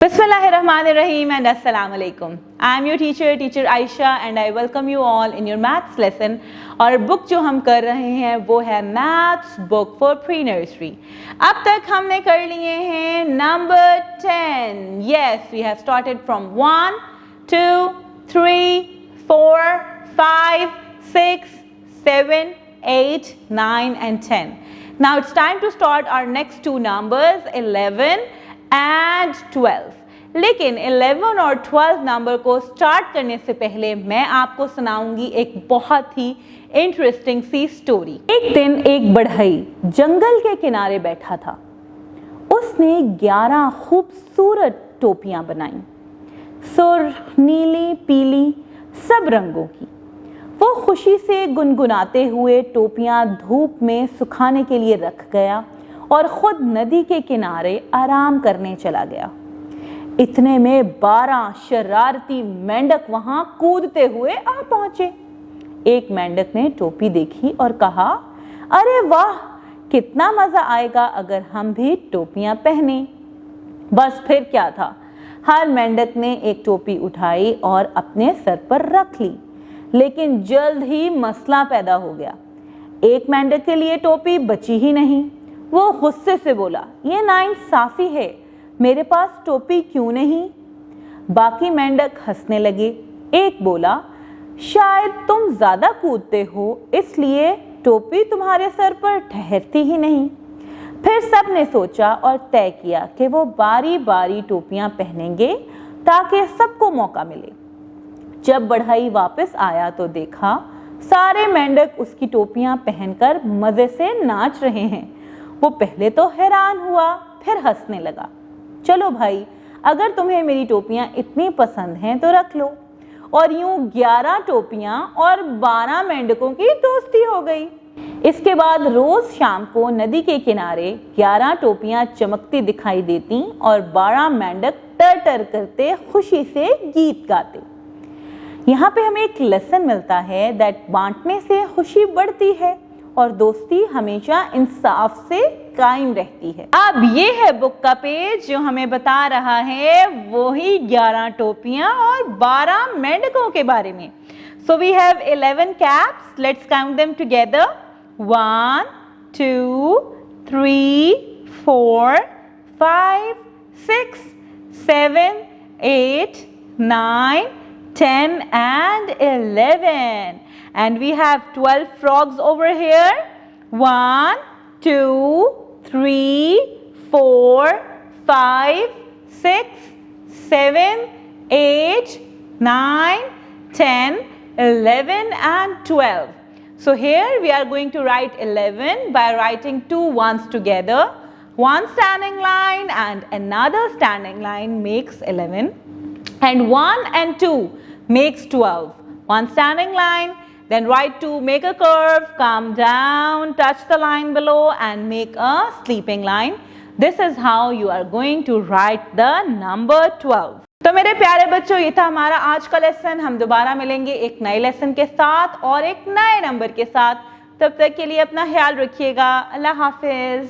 Bismillahirrahmanirrahim and Assalamu alaikum. I am your teacher Aisha, and I welcome you all in your maths lesson. और book जो हम कर रहे हैं वो है maths book for pre nursery. अब तक हमने कर लिए हैं number 10. Yes, we have started from 1, 2, 3, 4, 5, 6, 7, 8, 9 and 10. Now it's time to start our next two numbers, 11 and 12. लेकिन 11 और 12 नंबर को स्टार्ट करने से पहले मैं आपको सुनाऊंगी एक बहुत ही इंटरेस्टिंग सी स्टोरी. एक दिन एक बढ़ई जंगल के किनारे बैठा था. उसने 11 खूबसूरत टोपियां बनाई, सुर्ख, नीली, पीली, सब रंगों की. वो खुशी से गुनगुनाते हुए टोपियां धूप में सुखाने के लिए रख गया और खुद नदी के किनारे आराम करने चला गया. इतने में 12 शरारती मेंढक वहां कूदते हुए आ पहुंचे. एक मेंढक ने टोपी देखी और कहा, अरे वाह, कितना मजा आएगा अगर हम भी टोपियां पहने. बस फिर क्या था, हर मेंढक ने एक टोपी उठाई और अपने सर पर रख ली. लेकिन जल्द ही मसला पैदा हो गया. एक मेंढक के लिए टोपी बची ही नहीं. वो गुस्से से बोला, ये नाइंसाफी है, मेरे पास टोपी क्यों नहीं. बाकी मेंढक हंसने लगे. एक बोला, शायद तुम ज्यादा कूदते हो इसलिए टोपी तुम्हारे सर पर ठहरती ही नहीं. फिर सब ने सोचा और तय किया कि वो बारी बारी टोपियां पहनेंगे ताकि सबको मौका मिले. जब बढ़ई वापस आया तो देखा सारे मेंढक उसकी टोपियां पहनकर मजे से नाच रहे हैं. वो पहले तो हैरान हुआ, फिर हंसने लगा. चलो भाई, अगर तुम्हें मेरी टोपियां इतनी पसंद हैं तो रख लो. और यूं 11 टोपियां और 12 मेंढकों की दोस्ती हो गई. इसके बाद रोज शाम को नदी के किनारे 11 टोपियां चमकती दिखाई देती और 12 मेंढक टर टर करते खुशी से गीत गाते. यहाँ पे हमें एक लेसन मिलता है दैट बांटने से खुशी बढ़ती है और दोस्ती हमेशा इंसाफ से कायम रहती है. अब ये है बुक का पेज जो हमें बता रहा है वही 11 टोपियां और 12 मेंढकों के बारे में. So we have 11 caps. Let's count them together. 1, 2, 3, 4, 5, 6, 7, 8, 9, 10 and 11. And we have 12 frogs over here. 1, 2, 3, 4, 5, 6, 7, 8, 9, 10, 11 and 12. So here we are going to write 11 by writing two ones together. One standing line and another standing line makes 11. And 1 and 2 makes 12. One standing line, then write 2, make a curve, come down, touch the line below and make a sleeping line. This is how you are going to write the number 12. तो मेरे प्यारे बच्चों, ये था हमारा आज का lesson. हम दोबारा मिलेंगे एक नए लेसन के साथ और एक नए नंबर के साथ. तब तक के लिए अपना ख्याल रखिएगा. अल्लाह हाफिज.